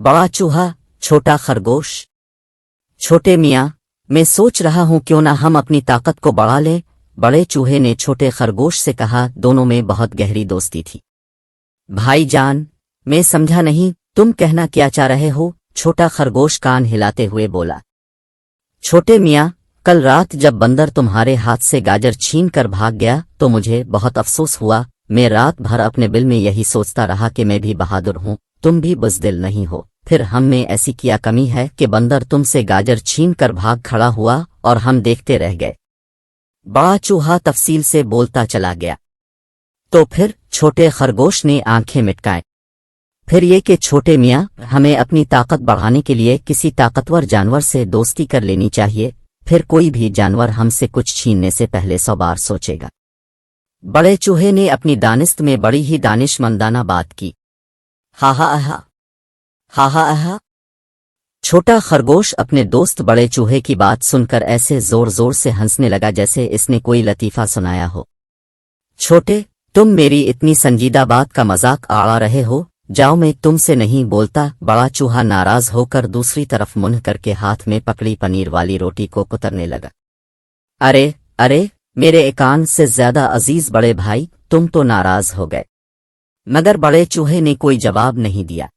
बड़ा चूहा छोटा खरगोश। छोटे मियाँ, मैं सोच रहा हूँ क्यों ना हम अपनी ताकत को बढ़ा लें। बड़े चूहे ने छोटे खरगोश से कहा। दोनों में बहुत गहरी दोस्ती थी। भाईजान, मैं समझा नहीं, तुम कहना क्या चाह रहे हो? छोटा खरगोश कान हिलाते हुए बोला। छोटे मियाँ, कल रात जब बंदर तुम्हारे हाथ से गाजर छीन कर भाग गया तो मुझे बहुत अफसोस हुआ। मैं रात भर अपने दिल में यही सोचता रहा कि मैं भी बहादुर हूँ, तुम भी बुज़दिल नहीं हो। फिर हम में ऐसी क्या कमी है कि बंदर तुमसे गाजर छीन कर भाग खड़ा हुआ और हम देखते रह गए? बड़ा चूहा तफसील से बोलता चला गया। तो फिर? छोटे खरगोश ने आंखें मिटकाई। फिर ये कि छोटे मियाँ, हमें अपनी ताकत बढ़ाने के लिए किसी ताकतवर जानवर से दोस्ती कर लेनी चाहिए। फिर कोई भी जानवर हमसे कुछ छीनने से पहले 100 बार सोचेगा। बड़े चूहे ने अपनी दानिश्त में बड़ी ही दानिशमंदाना बात की। हा हा हा हा हा हा। छोटा खरगोश अपने दोस्त बड़े चूहे की बात सुनकर ऐसे जोर जोर से हंसने लगा जैसे इसने कोई लतीफा सुनाया हो। छोटे, तुम मेरी इतनी संजीदा बात का मजाक आड़ा रहे हो? जाओ, मैं तुमसे नहीं बोलता। बड़ा चूहा नाराज होकर दूसरी तरफ मुंह करके हाथ में पकड़ी पनीर वाली रोटी को कुतरने लगा। अरे अरे, मेरे एकान से ज्यादा अजीज बड़े भाई, तुम तो नाराज हो गए। मगर बड़े चूहे ने कोई जवाब नहीं दिया।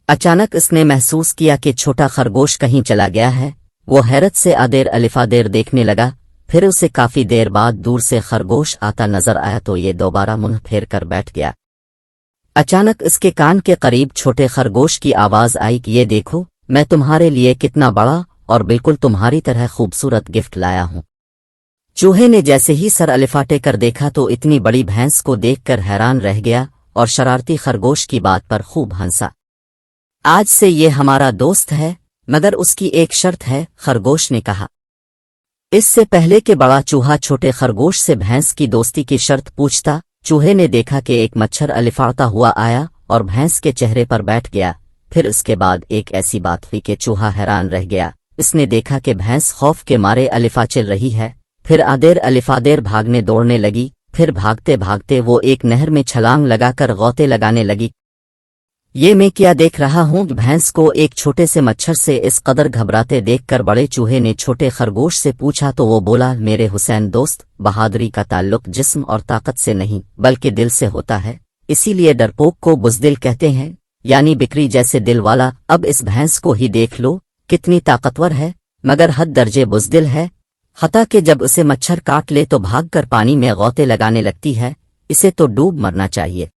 अचानक इसने महसूस किया कि छोटा खरगोश कहीं चला गया है। वो हैरत से आदेर अलिफादेर देखने लगा। फिर उसे काफी देर बाद दूर से खरगोश आता नजर आया तो ये दोबारा मुंह फेर कर बैठ गया। अचानक इसके कान के करीब छोटे खरगोश की आवाज आई कि ये देखो, मैं तुम्हारे लिए कितना बड़ा और बिल्कुल तुम्हारी तरह खूबसूरत गिफ्ट लाया हूं। चूहे ने जैसे ही सर अलिफाटे कर देखा तो इतनी बड़ी भैंस को देखकर हैरान रह गया और शरारती खरगोश की बात पर खूब हंसा। आज से ये हमारा दोस्त है, मगर उसकी एक शर्त है, खरगोश ने कहा। इससे पहले कि बड़ा चूहा छोटे खरगोश से भैंस की दोस्ती की शर्त पूछता, चूहे ने देखा कि एक मच्छर अलिफाड़ता हुआ आया और भैंस के चेहरे पर बैठ गया। फिर उसके बाद एक ऐसी बात हुई कि चूहा हैरान रह गया। इसने देखा कि भैंस खौफ के मारे अलिफा चल रही है। फिर आदेर अलिफादेर भागने दौड़ने लगी। फिर भागते भागते वो एक नहर में छलांग लगाकर गौते लगाने लगी। ये मैं क्या देख रहा हूँ? भैंस को एक छोटे से मच्छर से इस कदर घबराते देखकर बड़े चूहे ने छोटे खरगोश से पूछा तो वो बोला, मेरे हुसैन दोस्त, बहादुरी का ताल्लुक जिस्म और ताकत से नहीं बल्कि दिल से होता है। इसीलिए डरपोक को बुज़दिल कहते हैं, यानी बिक्री जैसे दिल वाला। अब इस भैंस को ही देख लो, कितनी ताकतवर है, मगर हद दर्जे बुज़दिल है। हता कि जब उसे मच्छर काट ले तो भागकर पानी में गौते लगाने लगती है। इसे तो डूब मरना चाहिए।